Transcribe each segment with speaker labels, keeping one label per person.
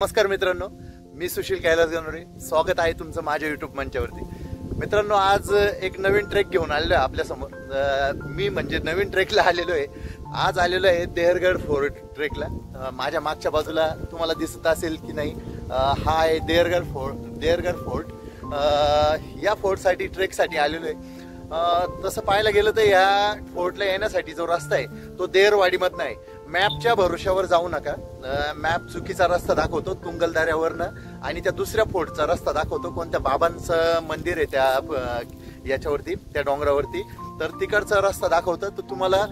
Speaker 1: नमस्कार मित्रांनो, मी सुशील कैलास गणोरे. स्वागत आहे तुमचं माझ्या युट्यूब मंचावरती. मित्रांनो, आज एक नवीन ट्रेक घेऊन आलेलो आहे आपल्या समोर. मी म्हणजे नवीन ट्रेकला आलेलो आहे. आज आलेलो आहे देहरगड फोर्ट ट्रेकला. माझ्या मागच्या बाजूला तुम्हाला दिसत असेल की नाही, हा आहे देहरगड फोर्ट. या फोर्टसाठी ट्रेकसाठी आलेलो आहे. तसं पाहायला गेलं तर या फोर्टला येण्यासाठी जो रस्ता आहे तो देहरवाडीमधनं आहे. मॅपच्या भरोश्यावर जाऊ नका. मॅप चुकीचा रस्ता दाखवतो तुंगलदाऱ्यावरनं, आणि त्या दुसऱ्या फोर्टचा रस्ता दाखवतो. कोणत्या बाबांचं मंदिर आहे त्या याच्यावरती, त्या डोंगरावरती, तर तिकडचा रस्ता दाखवतं. तर तुम्हाला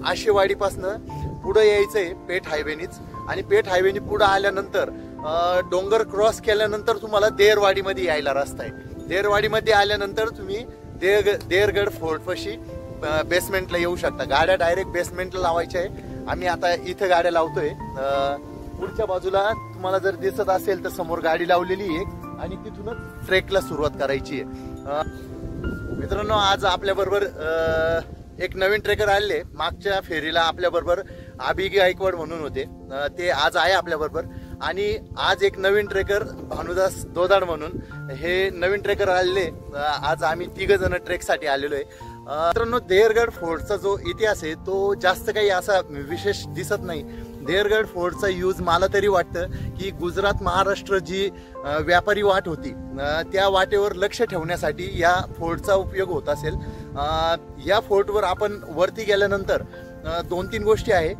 Speaker 1: आशेवाडीपासनं पुढे यायचंय पेठ हायवेनीच, आणि पेठ हायवेनी पुढे आल्यानंतर डोंगर क्रॉस केल्यानंतर तुम्हाला देहरवाडीमध्ये यायला रस्ता आहे. देहरवाडीमध्ये आल्यानंतर तुम्ही देहरगड फोर्ट पाशी बेसमेंटला येऊ शकता. गाड्या डायरेक्ट बेसमेंटला लावायच्या आहे. आम्ही आता इथे गाड्या लावतोय. पुढच्या बाजूला तुम्हाला जर दिसत असेल तर समोर गाडी लावलेली आहे, आणि तिथूनच ट्रेकला सुरुवात करायची आहे. मित्रांनो, आज आपल्या बरोबर एक नवीन ट्रेकर आले. मागच्या फेरीला आपल्या बरोबर अभि गायकवाड म्हणून होते, ते आज आहे आपल्या बरोबर. आणि आज एक नवीन ट्रेकर भानुदास दोदाड म्हणून हे नवीन ट्रेकर आलेले. आज आम्ही 3 जण ट्रेकसाठी आलेलो आहे. मित्रांनो, देहरगड फोर्टचा जो इतिहास आहे तो जास्त काही असा विशेष दिसत नाही. देहरगड फोर्टचा यूज मला तरी वाटतं की गुजरात महाराष्ट्र जी व्यापारी वाट होती त्या वाटेवर लक्ष ठेवण्यासाठी या फोर्टचा उपयोग होत असेल. या फोर्टवर आपण वरती गेल्यानंतर 2-3 गोष्टी आहे.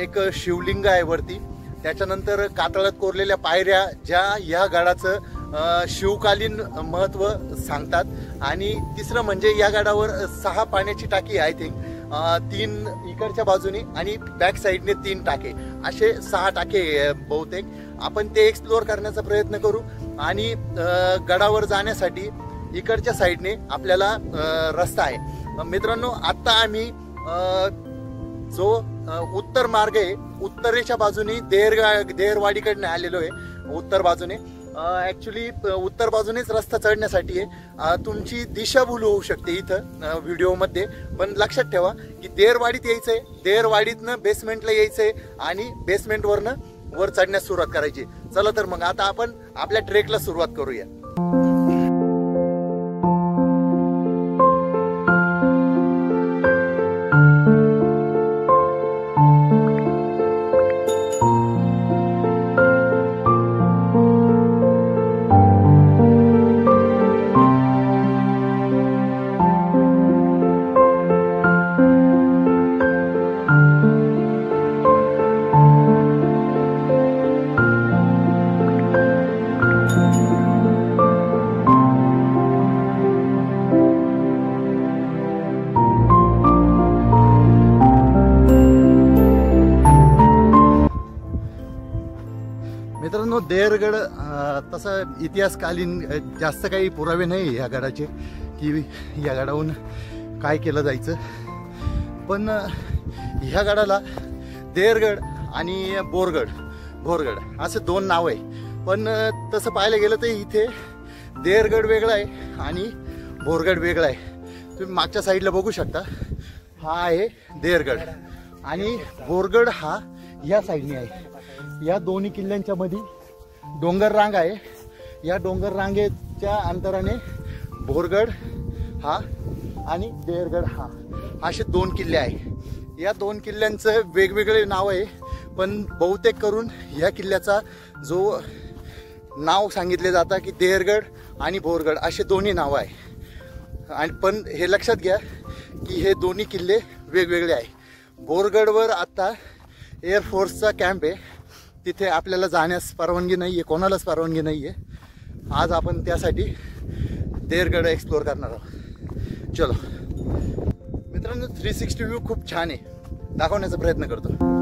Speaker 1: एक शिवलिंग आहे वरती, त्याच्यानंतर कातळात कोरलेल्या पायऱ्या ज्या या गडाचं शिवकालीन महत्व सांगतात. आणि तिसरं म्हणजे या गडावर 6 पाण्याची टाकी, आय थिंक 3 इकडच्या बाजूने आणि बॅक साईडने 3 टाके, असे 6 टाके बहुतेक. आपण ते एक्सप्लोअर करण्याचा प्रयत्न करू. आणि गडावर जाण्यासाठी इकडच्या साईडने आपल्याला रस्ता आहे. मित्रांनो, आता आम्ही जो उत्तर मार्ग आहे, उत्तरेच्या बाजूने देहरवाडीकडनं आलेलो आहे. उत्तर बाजूने ऍक्च्युली उत्तर बाजूनेच रस्ता चढण्यासाठी आहे. तुमची दिशाभूल होऊ शकते इथं व्हिडिओमध्ये, पण लक्षात ठेवा की देहरवाडीत यायचंय, देहरवाडीतनं बेसमेंटला यायचंय, आणि बेसमेंटवरनं वर चढण्यास सुरुवात करायची. चला तर मग आता आपण आपल्या ट्रेकला सुरुवात करूया. मित्रांनो, देहरगड तसा इतिहासकालीन जास्त काही पुरावे नाही या गडाचे की या गडाहून काय केलं जायचं. पण ह्या गडाला देहरगड आणि भोरगड असे 2 नाव आहे. पण तसं पाहायला गेलं तर इथे देहरगड वेगळा आहे आणि भोरगड वेगळा आहे. तुम्ही मागच्या साईडला बघू शकता, हा आहे देहरगड, आणि भोरगड हा या साईडने आहे. या दोन्ही किल्ल्यांच्या मध्ये डोंगर रांग आहे. या डोंगर रांगेच्या अंतराने भोरगड हा आणि देहरगड हा असे 2 किल्ले आहे. या 2 किल्ल्यांचं वेगवेगळे नाव आहे, पण बहुतेक करून या किल्ल्याचा जो नाव सांगितले जातं की देहरगड आणि भोरगड असे दोन्ही नावं आहे. आणि पण हे लक्षात घ्या की हे दोन्ही किल्ले वेगवेगळे आहे. भोरगडवर आता एअरफोर्सचा कॅम्प आहे, तिथे आपल्याला जाण्यास परवानगी नाही आहे, कोणालाच परवानगी नाही आहे. आज आपण त्यासाठी देहरगड एक्सप्लोअर करणार आहोत. चलो मित्रांनो, 360 व्ह्यू खूप छान आहे, दाखवण्याचा प्रयत्न करतो.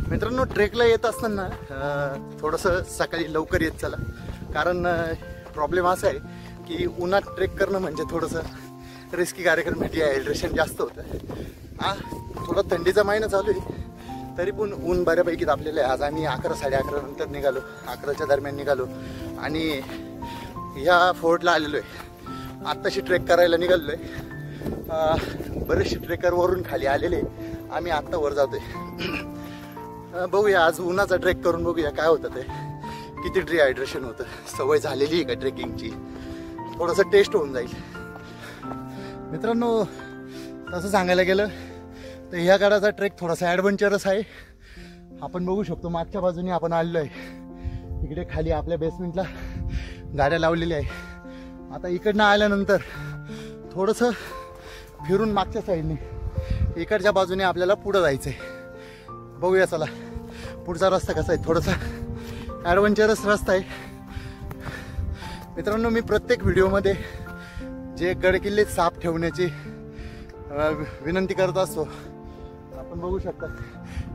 Speaker 1: मित्रांनो, ट्रेकला येत असताना थोडंसं सकाळी लवकर येत चला, कारण प्रॉब्लेम असा आहे की उन्हात ट्रेक करणं म्हणजे थोडंसं रिस्की कार्यक्रम, डिहायड्रेशन जास्त होतं. थोडा थंडीचा महिना चालू आहे, तरी पण ऊन बऱ्यापैकी तापलेलं आहे. आज आम्ही 11-11:30 नंतर निघालो, 11च्या दरम्यान निघालो आणि ह्या फोर्टला आलेलो आहे. आत्ताशी ट्रेक करायला निघालो आहे. बरेचसे ट्रेकर वरून खाली आलेले, आम्ही आत्ता वर जातोय. बघूया आज उन्हाचा ट्रेक करून बघूया काय होतं ते, किती डिहायड्रेशन होतं. सवय झालेली आहे का ट्रेकिंगची, थोडंसं टेस्ट होऊन जाईल. मित्रांनो तसं सांगायला गेलं तर ह्या गडाचा ट्रेक थोडासा ॲडव्हेंचरस आहे. आपण बघू शकतो मागच्या बाजूने आपण आलेलो आहे. इकडे खाली आपल्या बेसमेंटला गाड्या लावलेल्या आहे. आता इकडनं आल्यानंतर थोडंसं फिरून मागच्या साईडने इकडच्या बाजूने आपल्याला पुढं जायचं आहे. बघूया चला पुढचा रस्ता कसा आहे. थोडासा ॲडव्हेंचरस रस्ता आहे. मित्रांनो मी प्रत्येक व्हिडिओमध्ये जे गडकिल्ले साफ ठेवण्याची विनंती करत असतो. आपण बघू शकता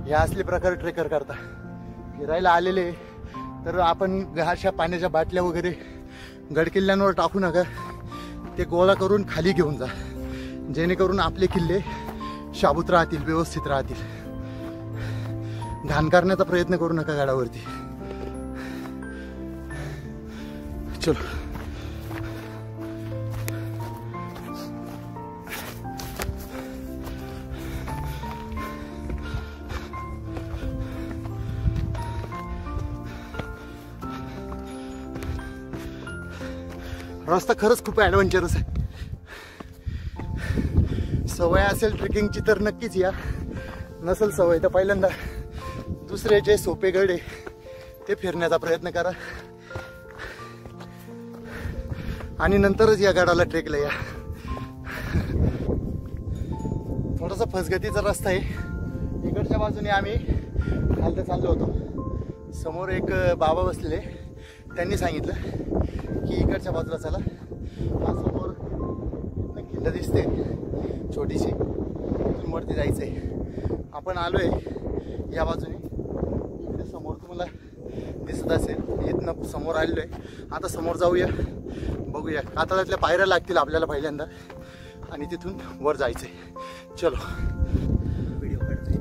Speaker 1: या असले प्रकारे ट्रेकर करता फिरायला आलेले, तर आपण अशा पाण्याच्या बाटल्या वगैरे गडकिल्ल्यांवर टाकू नका. ते गोळा करून खाली घेऊन जा, जेणेकरून आपले किल्ले शाबूत राहतील, व्यवस्थित राहतील. घाण करण्याचा प्रयत्न करू नका गडावरती. चलो रस्ता खरंच खूप ॲडव्हेंचरस आहे. सवय असेल ट्रेकिंगची तर नक्कीच या, नसेल सवय तर पहिल्यांदा दुसरे जे सोपे गड आहे ते फिरण्याचा प्रयत्न करा आणि नंतरच या गडाला ट्रेकला या. थोडासा फसगतीचा रस्ता आहे. इकडच्या बाजूने आम्ही खालतं चाललो होतो. समोर एक बाबा बसलेले, त्यांनी सांगितलं की इकडच्या बाजूला चला. हा समोर खिंड दिसते छोटीशी, तिथून वरती जायचं आहे. आपण आलो आहे या बाजूने. इकडे समोर तुम्हाला दिसत असेल, इथनं समोर आलेलो आहे. आता समोर जाऊया, बघूया. कातळातल्या पायऱ्या लागतील आपल्याला पहिल्यांदा आणि तिथून वर जायचं आहे. चलो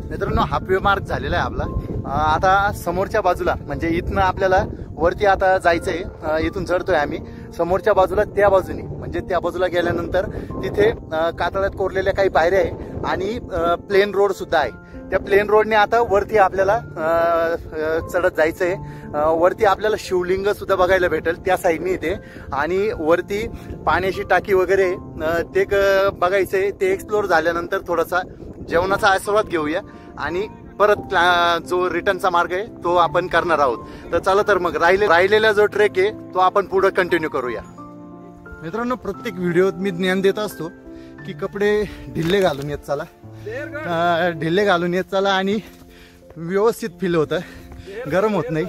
Speaker 1: मित्रांनो हाफवे मार्क झालेला आहे आपला. आता समोरच्या बाजूला म्हणजे इथनं आपल्याला वरती आता जायचं आहे. इथून चढतोय आम्ही. समोरच्या बाजूला त्या बाजूने म्हणजे त्या बाजूला गेल्यानंतर तिथे कातळात कोरलेल्या काही पायऱ्या आहे आणि प्लेन रोड सुद्धा आहे. त्या प्लेन रोडने आता वरती आपल्याला चढत जायचंय. वरती आपल्याला शिवलिंग सुद्धा बघायला भेटेल त्या साईडने इथे. आणि वरती पाण्याची टाकी वगैरे ते बघायचंय. ते एक्सप्लोर झाल्यानंतर थोडासा जेवणाचा आस्वाद घेऊया आणि परत जो रिटर्नचा मार्ग आहे तो आपण करणार आहोत. तर चला तर मग राहिलेला जो ट्रेक आहे तो आपण पुढे कंटिन्यू करूया. मित्रांनो प्रत्येक व्हिडिओत मी ज्ञान देत असतो की कपडे ढिल्ले घालून येत चला, ढिल्ले घालून येत चला आणि व्यवस्थित फील होतं, गरम होत नाही.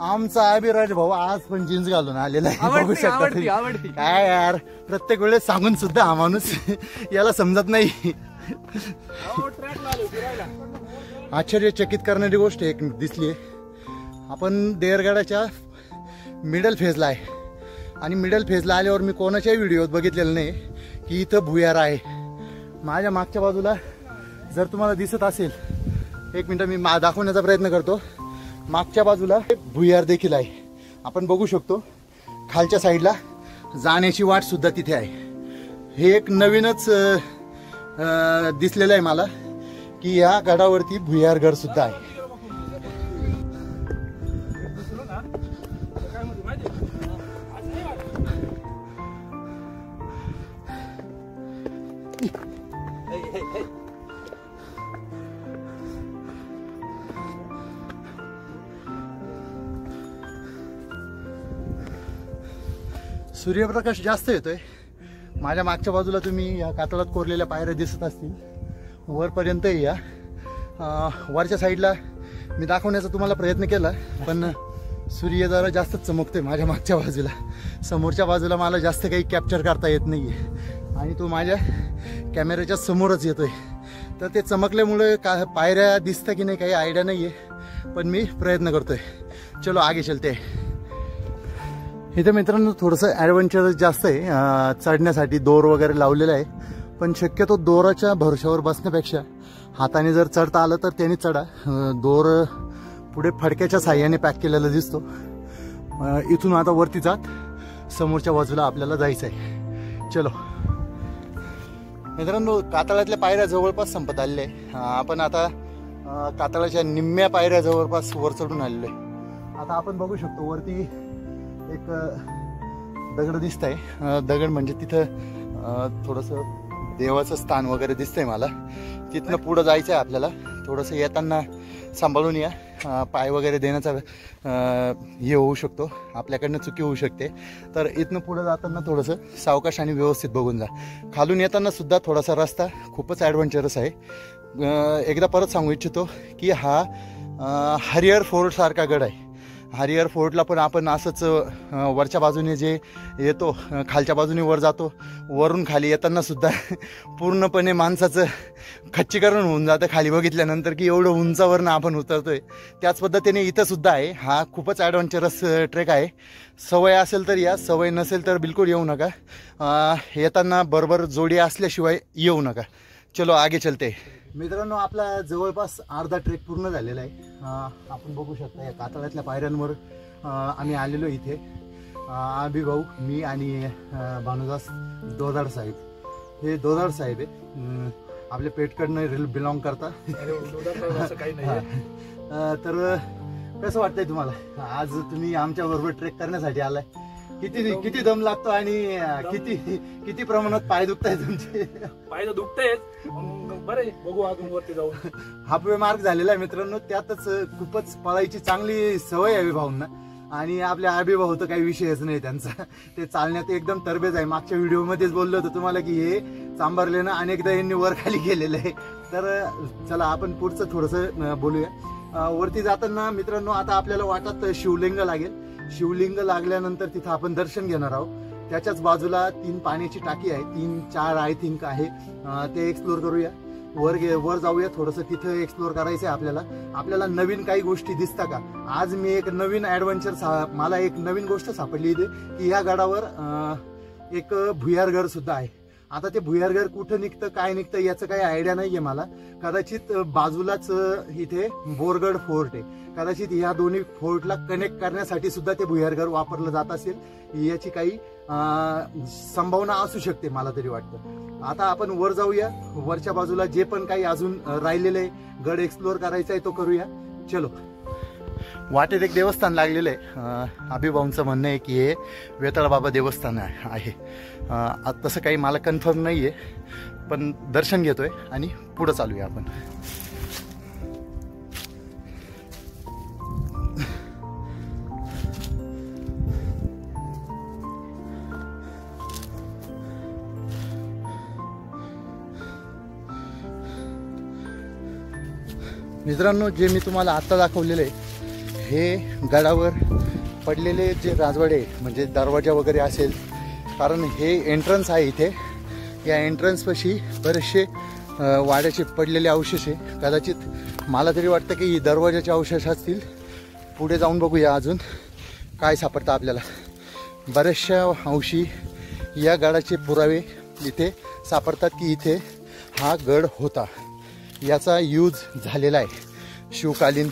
Speaker 1: आमचा अभिराज भाऊ आज पण जीन्स घालून आलेला आहे, बघू शकता. काय यार प्रत्येक वेळेस सांगून सुद्धा हा माणूस याला समजत नाही. आश्चर्यचकित करणारी गोष्ट एक दिसली आहे. आपण देरगडाच्या मिडल फेजला आहे आणि मिडल फेजला आल्यावर मी कोणाच्याही व्हिडिओत बघितलेलं नाही की इथं भुयार आहे. माझ्या मागच्या बाजूला जर तुम्हाला दिसत असेल, एक मिनिट मी दाखवण्याचा प्रयत्न करतो. मागच्या बाजूला भुयार देखील आहे, आपण बघू शकतो. खालच्या साईडला जाण्याची वाट सुद्धा तिथे आहे. हे एक नवीनच दिसलेलं आहे मला की या गडावरती भुयारगड सुद्धा आहे. सूर्यप्रकाश जास्त येतोय. माझ्या मागच्या बाजूला तुम्ही या कातळात कोरलेल्या पायऱ्या दिसत असतील, वरपर्यंत या. वरच्या साईडला मी दाखवण्याचा तुम्हाला प्रयत्न केला पण सूर्य जरा जास्तच चमकतोय माझ्या मागच्या बाजूला. समोरच्या बाजूला मला जास्त काही कॅप्चर करता येत नाही आहे आणि तो माझ्या कॅमेऱ्याच्या समोरच येतोय. तर ते चमकल्यामुळे पायऱ्या दिसतं की नाही काही आयडिया नाही आहे, पण मी प्रयत्न करतोय. चलो आगे चलते. इथे मित्रांनो थोडंसं ॲडव्हेंचरस जास्त आहे. चढण्यासाठी दोर वगैरे लावलेला आहे, पण शक्यतो दोराच्या भरोशावर बसण्यापेक्षा हाताने जर चढता आलं तर त्याने चढा. दोर पुढे फडक्याच्या साह्याने पॅक केलेला दिसतो. इथून आता वरती जात समोरच्या बाजूला आपल्याला जायचं आहे. चलो मित्रांनो, कातळातल्या पायऱ्या जवळपास संपत आलेल्या आहे. आपण आता कातळाच्या निम्म्या पायऱ्या जवळपास वर चढून आलेलो आहे. आता आपण बघू शकतो वरती एक दगड दिसत आहे. दगड म्हणजे तिथं थोडंसं देवाचं स्थान वगैरे दिसतंय मला. तिथनं पुढं जायचं आहे आपल्याला. थोडंसं येताना सांभाळून या. पाय वगैरे देण्याचा हे होऊ शकतो, आपल्याकडनं चुकी होऊ शकते. तर इथनं पुढं जाताना थोडंसं सावकाश आणि व्यवस्थित बघून जा. खालून येताना सुद्धा थोडासा रस्ता खूपच ॲडव्हेंचरस आहे. एकदा परत सांगू इच्छितो की हा हरिहर फोर्टसारखा गड आहे. हरिहर फोर्टला पण आपण असंच वरच्या बाजूने जे येतो, खालच्या बाजूने वर जातो, वरून खाली येताना सुद्धा पूर्णपणे माणसाचं खच्चीकरण होऊन जातं खाली बघितल्यानंतर की एवढं उंचावरनं आपण उतरतोय. त्याच पद्धतीने इथं सुद्धा आहे. हा खूपच ॲडव्हेंचरस ट्रेक आहे. सवय असेल तर या, सवय नसेल तर बिलकुल येऊ नका. येताना बरोबर जोडी असल्याशिवाय येऊ नका. चलो आगे चलते. मित्रांनो, आपला जवळपास अर्धा ट्रेक पूर्ण झालेला आहे. आपण बघू शकता या कातळातल्या पायऱ्यांवर आम्ही आलेलो इथे. आबी भाऊ, मी आणि भानुदास दोदाड साहेब. हे दोदाड साहेब आहे, आपल्या पेठकडनं बिलॉंग करता. तर कसं वाटतंय तुम्हाला? आज तुम्ही आमच्या बरोबर ट्रेक करण्यासाठी आलाय. किती दम लागतो आणि किती प्रमाणात पाय दुखताय तुमचे?
Speaker 2: पाय तर दुखतायत, बरं बघू अजून वरती जाऊन.
Speaker 1: हाफवे मार्क झालेला आहे मित्रांनो. त्यातच खूपच पळायची चांगली सवय आहे भाऊंना. आणि आपल्या आबी भाऊ तर काही विषयच नाही त्यांचा. ते चालण्यात एकदम तरबेज आहे. मागच्या व्हिडिओमध्येच बोललो होतो तुम्हाला की हे चांभारलेनं अनेकदा यांनी वर खाली केलेलं आहे. तर चला आपण पुढचं थोडंसं बोलूया. वरती जाताना मित्रांनो आता आपल्याला वाटत शिवलिंग लागेल. शिवलिंग लागल्यानंतर तिथं आपण दर्शन घेणार आहोत. त्याच्याच बाजूला 3 पाण्याची टाकी आहे, 3-4 आय थिंक आहे. ते एक्सप्लोर करूया. वर जाऊया. थोडंसं तिथं एक्सप्लोर करायचं आहे आपल्याला नवीन काही गोष्टी दिसता का? आज मी एक नवीन ॲडव्हेंचर, मला एक नवीन गोष्ट सापडली इथे की ह्या गडावर एक भुयारघर सुद्धा आहे. आता ते भुयारघर कुठं निघतं, काय निघतं याचं काही आयडिया नाहीये मला. कदाचित बाजूलाच इथे बोरगड फोर्ट आहे. कदाचित ह्या दोन्ही फोर्टला कनेक्ट करण्यासाठी सुद्धा ते भुयारघर वापरलं जात असेल, याची काही संभावना असू शकते मला तरी वाटतं. आता आपण वर जाऊया. वरच्या बाजूला जे पण काही अजून राहिलेलं आहे गड एक्सप्लोर करायचा आहे तो करूया. चलो. वाटेत एक देवस्थान लागलेलं आहे. अभिभाऊंचं म्हणणं आहे की हे वेताळ बाबा देवस्थान आहे. तसं काही मला कन्फर्म नाही आहे, पण दर्शन घेतोय आणि पुढं चालूया आपण. मित्रांनो, जे मी तुम्हाला आत्ता दाखवलेलं आहे हे गडावर पडलेले जे राजवाडे म्हणजे दरवाजा वगैरे असेल, कारण हे एंट्रन्स आहे इथे. या एंट्रन्सपाशी बरेचसे वाड्याचे पडलेले अवशेष आहे. कदाचित मला तरी वाटतं की दरवाजाचे अवशेष असतील. पुढे जाऊन बघूया अजून काय सापडतं आपल्याला. बऱ्याचशा अंशी या गडाचे पुरावे इथे सापडतात की इथे हा गड होता, याचा यूज झालेला आहे शिवकालीन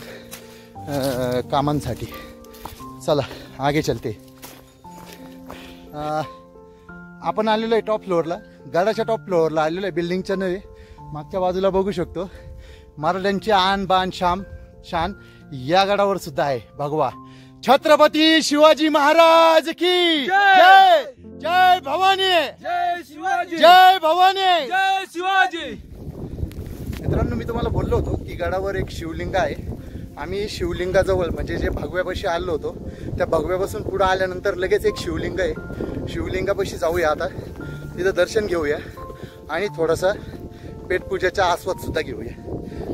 Speaker 1: कामांसाठी. चला आगे चलते. आपण आलेलो आहे टॉप फ्लोअरला. गडाच्या टॉप फ्लोअरला आलेलो आहे, बिल्डिंगच्या नव्हे. मागच्या बाजूला बघू शकतो मराठ्यांची आन बान शान या गडावर सुद्धा आहे. भगवा छत्रपती शिवाजी महाराज की जय. जय भवानी.
Speaker 2: जय शिवाजी.
Speaker 1: जय भवानी.
Speaker 2: जय शिवाजी.
Speaker 1: मित्रांनो, मी तुम्हाला बोललो होतो की गडावर एक शिवलिंग आहे. आम्ही शिवलिंगाजवळ म्हणजे जे भगव्यापाशी आलो होतो त्या भगव्यापासून पुढे आल्यानंतर लगेच एक शिवलिंग आहे. शिवलिंगापाशी जाऊया आता, तिथं दर्शन घेऊया आणि थोडासा पेटपूजेचा आस्वाद सुद्धा घेऊया.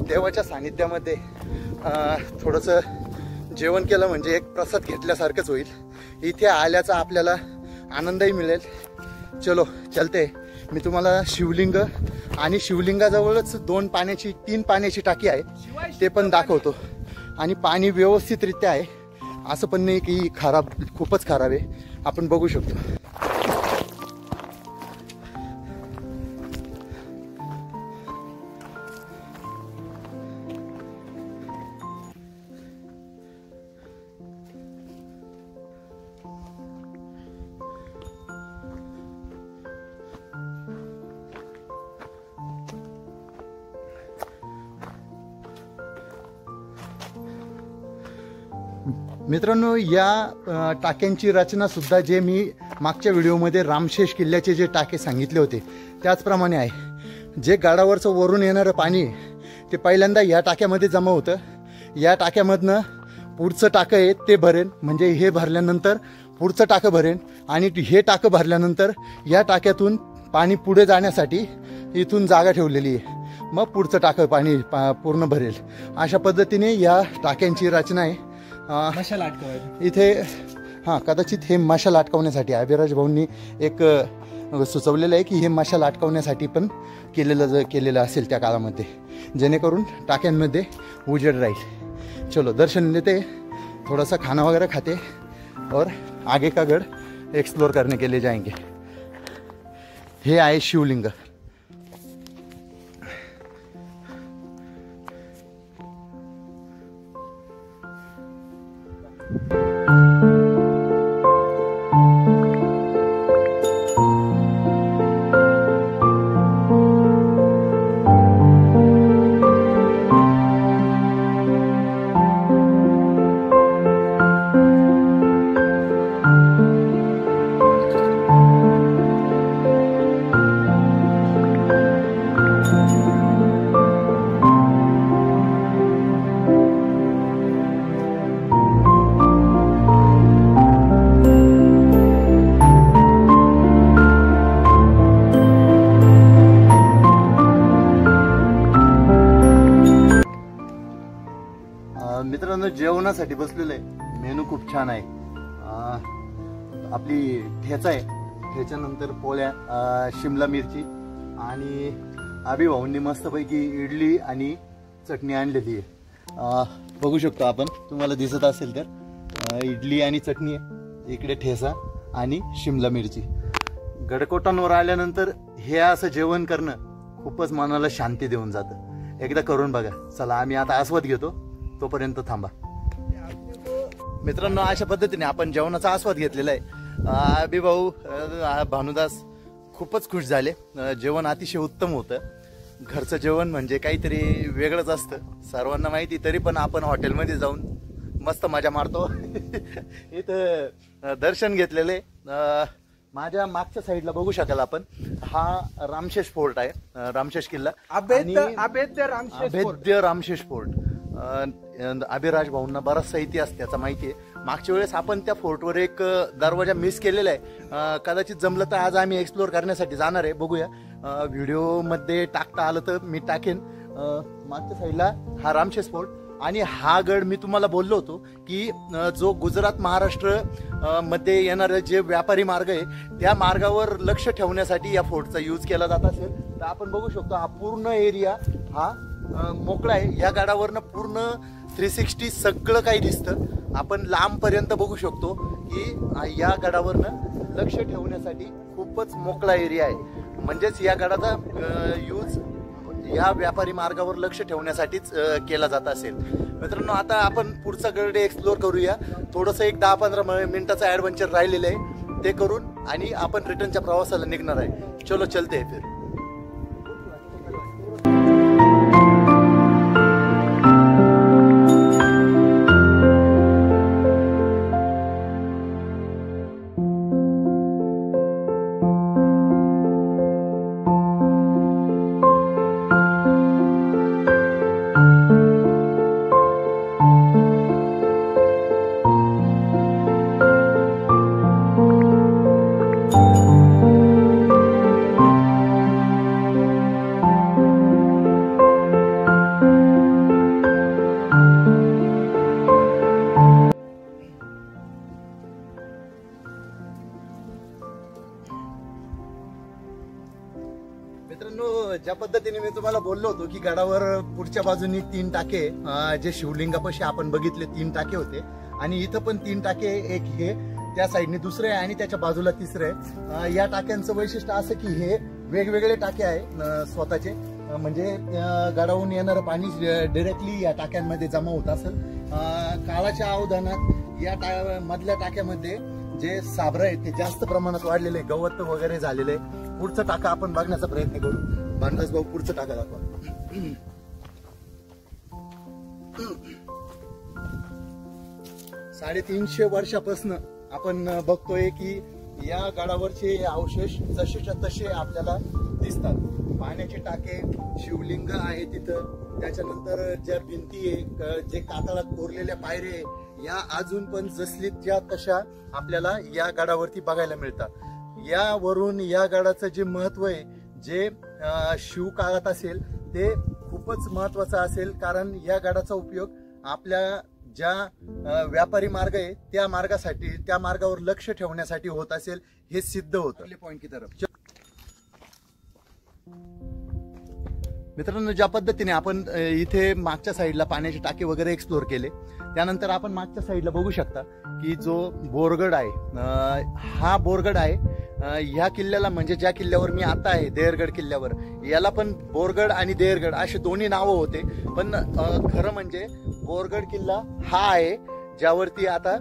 Speaker 1: देवाच्या सानिध्यामध्ये थोडंसं जेवण केलं म्हणजे एक प्रसाद घेतल्यासारखंच होईल. इथे आल्याचा आपल्याला आनंदही मिळेल. चलो चलते. मी तुम्हाला शिवलिंग आणि शिवलिंगाजवळच 3 पाण्याची टाकी आहे ते पण दाखवतो. आणि पाणी व्यवस्थितरित्या आहे, असं पण नाही की खूपच खराब आहे. आपण बघू शकतो. मित्रांनो, या टाक्यांची रचना सुद्धा जे मी मागच्या व्हिडिओमध्ये रामशेष किल्ल्याचे जे टाके सांगितले होते त्याचप्रमाणे आहे. जे गडावरचं वरून येणारं पाणी ते पहिल्यांदा या टाक्यामध्ये जमा होतं. या टाक्यामधनं पुढचं टाकं आहे ते भरेन, म्हणजे हे भरल्यानंतर पुढचं टाकं भरेन आणि हे टाकं भरल्यानंतर या टाक्यातून पाणी पुढे जाण्यासाठी इथून जागा ठेवलेली आहे. मग पुढचं टाकं पाणी पूर्ण भरेल. अशा पद्धतीने या टाक्यांची रचना आहे.
Speaker 2: मशाल अटकवायला
Speaker 1: इथे कदाचित हे मशाल अटकवण्यासाठी अभिराज भाऊंनी एक सुचवलेलं आहे की हे मशाल अटकवण्यासाठी पण केलेलं असेल त्या काळामध्ये, जेणेकरून टाक्यांमध्ये उजेड राहील. चलो दर्शन लेते, थोड़ा सा खाना वगैरह खाते और आगे का गढ़ एक्सप्लोर करने के लिए जाएंगे. हे आहे शिवलिंग. मित्रांनो, जेवणासाठी बसलेलं आहे. मेनू खूप छान आहे. आपली ठेचा आहे, ठेच्यानंतर पोळ्या, शिमला मिरची आणि अभिभाऊंनी मस्तपैकी इडली आणि चटणी आणलेली आहे. बघू शकतो आपण, तुम्हाला दिसत असेल तर इडली आणि चटणी आहे, इकडे ठेचा आणि शिमला मिरची. गडकोटांवर आल्यानंतर हे असं जेवण करणं खूपच मनाला शांती देऊन जातं. एकदा करून बघा. चला, आम्ही आता आस्वाद घेतो, तोपर्यंत थांबा. मित्रांनो, अशा पद्धतीने आपण जेवणाचा आस्वाद घेतलेला आहे. अभिभाऊ, भानुदास खूपच खुश झाले. जेवण अतिशय उत्तम होतं. घरचं जेवण म्हणजे काहीतरी वेगळंच असतं, सर्वांना माहिती. तरी पण आपण हॉटेलमध्ये जाऊन मस्त मजा मारतो. इथं दर्शन घेतलेले. माझ्या मागच्या साईडला बघू शकाल आपण, हा रामशेष फोर्ट आहे, रामशेष किल्ला, अभेद्य रामशेष फोर्ट. अभिराज भाऊंना बराचसा इतिहास त्याचा माहिती आहे. मागच्या वेळेस आपण त्या फोर्टवर एक दरवाजा मिस केलेला आहे. कदाचित जमलं तर आज आम्ही एक्सप्लोर करण्यासाठी जाणार आहे. बघूया, व्हिडिओमध्ये टाकता आलं तर मी टाकेन. मागच्या साईडला हा रामशेष फोर्ट आणि हा गड मी तुम्हाला बोललो होतो की जो गुजरात महाराष्ट्र मध्ये येणारं जे व्यापारी मार्ग आहे त्या मार्गावर लक्ष ठेवण्यासाठी या फोर्टचा यूज केला जात असेल. तर आपण बघू शकतो हा पूर्ण एरिया हा मोकळा आहे. या गडावरनं पूर्ण 360 सगळं काही दिसतं. आपण लांबपर्यंत बघू शकतो की या गडावरनं लक्ष ठेवण्यासाठी खूपच मोकळा एरिया आहे. म्हणजेच या गडाचा यूज या व्यापारी मार्गावर लक्ष ठेवण्यासाठीच केला जात असेल. मित्रांनो, आता आपण पुढचा गड एक्सप्लोर करूया. थोडंसं एक 10-15 मिनिटाचं ॲडव्हेंचर राहिलेलं आहे, ते करून आणि आपण रिटर्नच्या प्रवासाला निघणार आहे. चलो चलते हैं फिर. मित्रांनो, ज्या पद्धतीने मी तुम्हाला बोललो होतो की गडावर पुढच्या बाजूनी 3 टाके, जे शिवलिंगापाशी आपण बघितले 3 टाके होते आणि इथं पण 3 टाके, एक हे त्या साईडने दुसरे आहे आणि त्याच्या बाजूला तिसरे आहे. या टाक्यांचं वैशिष्ट्य असं की हे वेगवेगळे टाके आहे स्वतःचे, म्हणजे गडावरून येणारं पाणी डायरेक्टली या टाक्यांमध्ये जमा होत असेल. काळाच्या अवधानात या मधल्या टाक्यामध्ये जे साबरं आहे ते जास्त प्रमाणात वाढलेले आहे, गवत वगैरे झालेले आहे. पुढचं टाका आपण बघण्याचा प्रयत्न करू. भानुदास भाऊ, पुढचं टाका दाखवा. 350 वर्षापासून आपण बघतोय की या गडावरचे अवशेष जसेच्या तसे आपल्याला दिसतात. पाण्याचे टाके, शिवलिंग आहे तिथं, त्याच्यानंतर ज्या भिंती आहे, जे कातळात कोरलेल्या पायऱ्या, या अजून पण जसलीच्या तशा आपल्याला या गडावरती बघायला मिळतात. यावरून या गडाचं जे महत्व आहे, जे शिवकाळात असेल ते खूपच महत्वाचं असेल, कारण या गडाचा उपयोग आपल्या ज्या व्यापारी मार्ग आहे त्या मार्गासाठी, त्या मार्गावर लक्ष ठेवण्यासाठी होत असेल, हे सिद्ध होतं. पॉइंट की तरफ मित्रांनो, ज्या पद्धतीने आपण इथे मागच्या साईडला पाण्याचे टाके वगैरे एक्सप्लोर केले, त्यानंतर आपण मागच्या साईडला बघू शकता की जो बोरगड आहे, हा बोरगड आहे. ह्या किल्ल्याला, म्हणजे ज्या किल्ल्यावर मी आता आहे, देहरगड किल्ल्यावर, याला पण बोरगड आणि देहरगड असे दोन्ही नावं होते. पण खरं म्हणजे बोरगड किल्ला हा आहे ज्यावरती आता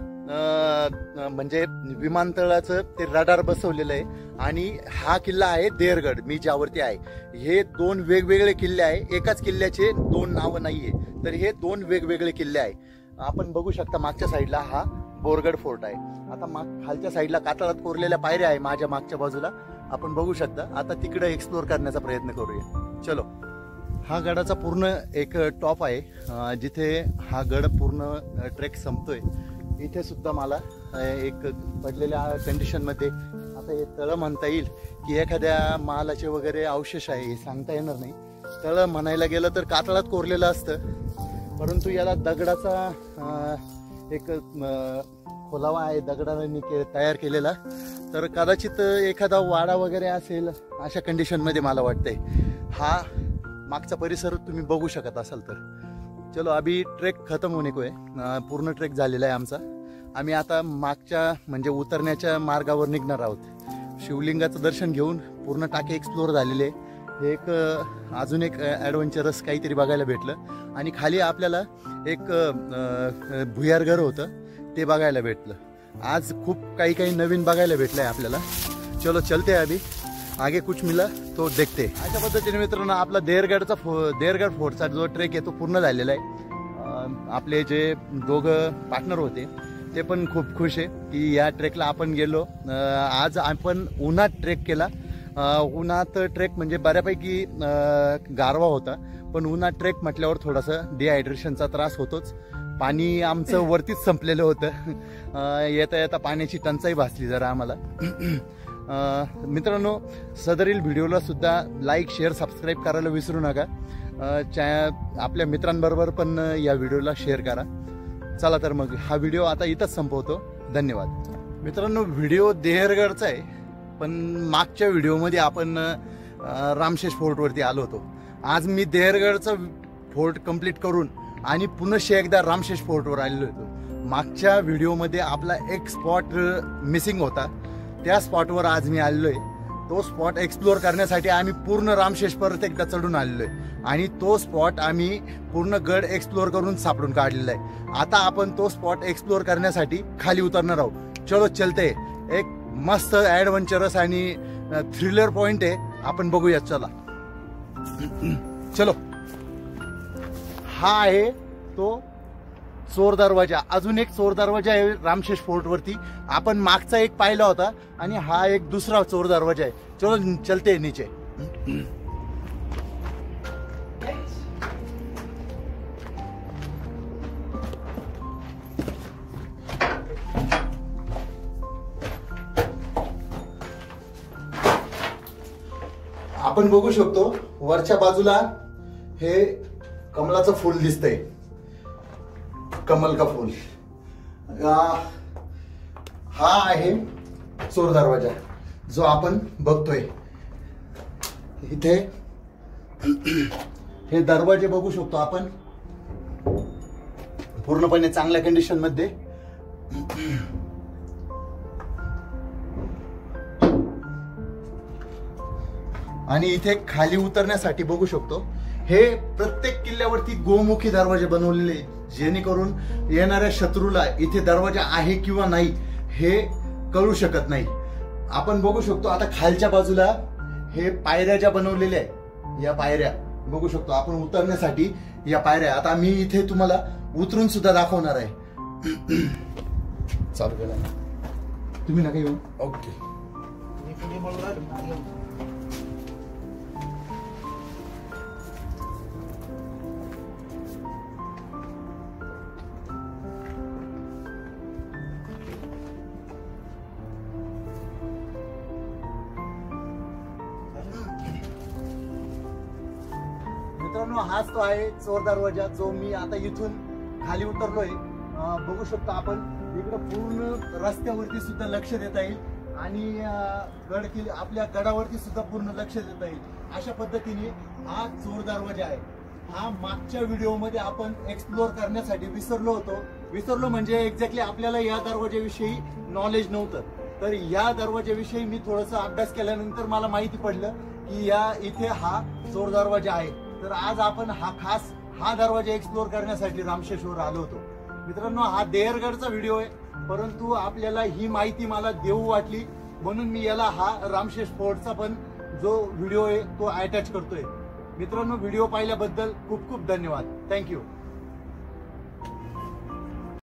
Speaker 1: म्हणजे विमानतळाचं ते रडार बसवलेलं आहे, आणि हा किल्ला आहे देहरगड, मी ज्यावरती आहे. हे दोन वेगवेगळे किल्ले आहे, एकाच किल्ल्याचे दोन नावं नाहीये, तर हे दोन वेगवेगळे किल्ले आहे. आपण बघू शकता मागच्या साईडला हा बोरगड फोर्ट आहे. आता खालच्या साईडला कातळात कोरलेल्या पायऱ्या आहे माझ्या मागच्या बाजूला, आपण बघू शकता. आता तिकडे एक्सप्लोर करण्याचा प्रयत्न करूया. चलो. हा गडाचा पूर्ण एक टॉप आहे, जिथे हा गड पूर्ण ट्रेक संपतोय. इथे सुद्धा मला एक पडलेल्या कंडिशन मध्ये, आता हे तळ म्हणता येईल की एखाद्या महालाचे वगैरे अवशेष आहे, हे सांगता येणार नाही. तळ म्हणायला गेलं तर कातळात कोरलेलं असतं, परंतु याला दगडाचा एक खोलावा आहे, दगडाने तयार केलेला. तर कदाचित एखादा वाडा वगैरे असेल अशा कंडिशन मध्ये मला वाटतंय. हा मागचा परिसर तुम्ही बघू शकत असाल तर. चलो, अभी ट्रेक खतम होणे को आहे, पूर्ण ट्रेक झालेला आहे आमचा. आम्ही आता मागच्या म्हणजे उतरण्याच्या मार्गावर निघणार आहोत. शिवलिंगाचं दर्शन घेऊन पूर्ण टाके एक्सप्लोर झालेले. एक अजून एक ॲडव्हेंचरस काहीतरी बघायला भेटलं, आणि खाली आपल्याला एक भुयारघर होतं ते बघायला भेटलं. आज खूप काही नवीन बघायला भेटलंय आपल्याला. चलो चलते अभी आगे कुछ मिला तो देखते. अशा पद्धतीने मित्रांनो आपला देहरगड फोर्टचा जो ट्रेक आहे तो पूर्ण झालेला आहे. आपले जे दोघं पार्टनर होते ते पण खूप खुश आहे की या ट्रेकला आपण गेलो. आज आपण उन्हात ट्रेक केला. उन्हात ट्रेक म्हणजे बऱ्यापैकी गारवा होता, पण उन्हात ट्रेक म्हटल्यावर थोडासा डिहायड्रेशनचा त्रास होतोच. पाणी आमचं वरतीच संपलेलं होतं. येता येता पाण्याची टंचाई भासली जरा आम्हाला. मित्रांनो, सदरील व्हिडिओला सुद्धा लाईक, शेअर, सबस्क्राईब करायला विसरू नका. आपल्या मित्रांबरोबर पण या व्हिडिओला शेअर करा. चला तर मग हा व्हिडिओ आता इथंच संपवतो. धन्यवाद. मित्रांनो, व्हिडिओ देहरगडचा आहे, पण मागच्या व्हिडिओमध्ये आपण रामशेष फोर्टवरती आलो होतो. आज मी देहरगडचा फोर्ट कंप्लीट करून आणि पुन्हा एकदा रामशेष फोर्टवर आलेलो होतो. मागच्या व्हिडिओमध्ये आपला एक स्पॉट मिसिंग होता, त्या स्पॉटवर आज मी आलेलो आहे. तो स्पॉट एक्सप्लोर करण्यासाठी आम्ही पूर्ण रामशेष परत एकदा चढून आलेलो आहे, आणि तो स्पॉट आम्ही पूर्ण गड एक्सप्लोर करून सापडून काढलेला आहे. आता आपण तो स्पॉट एक्सप्लोर करण्यासाठी खाली उतरणार आहोत. चलो चलते. एक मस्त ॲडव्हेंचरस आणि थ्रिलर पॉइंट आहे, आपण बघूया. चला चलो. हा आहे तो चोर दरवाजा. अजून एक चोर दरवाजा आहे रामशेष फोर्ट वरती. आपण मागचा एक पाहिला होता, आणि हा एक दुसरा चोर दरवाजा आहे. चलो चलते नीचे. आपण बघू शकतो वरच्या बाजूला हे कमलाचं फूल दिसतंय, कमल का फूल. हा आहे चोर दरवाजा जो आपण बघतोय इथे. हे दरवाजे बघू शकतो आपण पूर्णपणे चांगल्या कंडिशन मध्ये. आणि इथे खाली उतरण्यासाठी बघू शकतो हे प्रत्येक किल्ल्यावरती गोमुखी दरवाजे बनवलेले, जेणेकरून येणाऱ्या शत्रूला इथे दरवाजा आहे किंवा नाही हे कळू शकत नाही. आपण बघू शकतो आता खालच्या बाजूला हे पायऱ्या ज्या बनवलेल्या आहे, या पायऱ्या बघू शकतो आपण उतरण्यासाठी. या पायऱ्या आता मी इथे तुम्हाला उतरून सुद्धा दाखवणार आहे.
Speaker 3: चालू केला.
Speaker 1: तुम्ही नका येऊ.
Speaker 3: ओके.
Speaker 1: मित्रांनो, हाच तो आहे चोर दरवाजा, जो मी आता इथून खाली उतरलोय. बघू शकतो आपण इकडं पूर्ण रस्त्यावरती सुद्धा लक्ष देता येईल आणि गड किल्ले आपल्या गडावरती सुद्धा पूर्ण लक्ष देता येईल. अशा पद्धतीने हा चोर दरवाजा आहे. हा मागच्या व्हिडिओमध्ये आपण एक्सप्लोर करण्यासाठी विसरलो म्हणजे एक्झॅक्टली आपल्याला या दरवाजाविषयी नॉलेज नव्हतं. तर या दरवाजाविषयी मी थोडासा अभ्यास केल्यानंतर मला माहिती पडलं की इथे हा चोर दरवाजा आहे. तर आज आपण हा दरवाजा एक्सप्लोर करण्यासाठी रामशेषवर आलो होतो. मित्रांनो, हा देहरगडचा व्हिडिओ आहे, परंतु आपल्याला ही माहिती मला देऊ वाटली म्हणून मी याला हा रामशेष फोर्टचा पण जो व्हिडिओ आहे तो अटॅच करतोय. मित्रांनो, व्हिडिओ पाहिल्याबद्दल खूप खूप धन्यवाद. थँक्यू.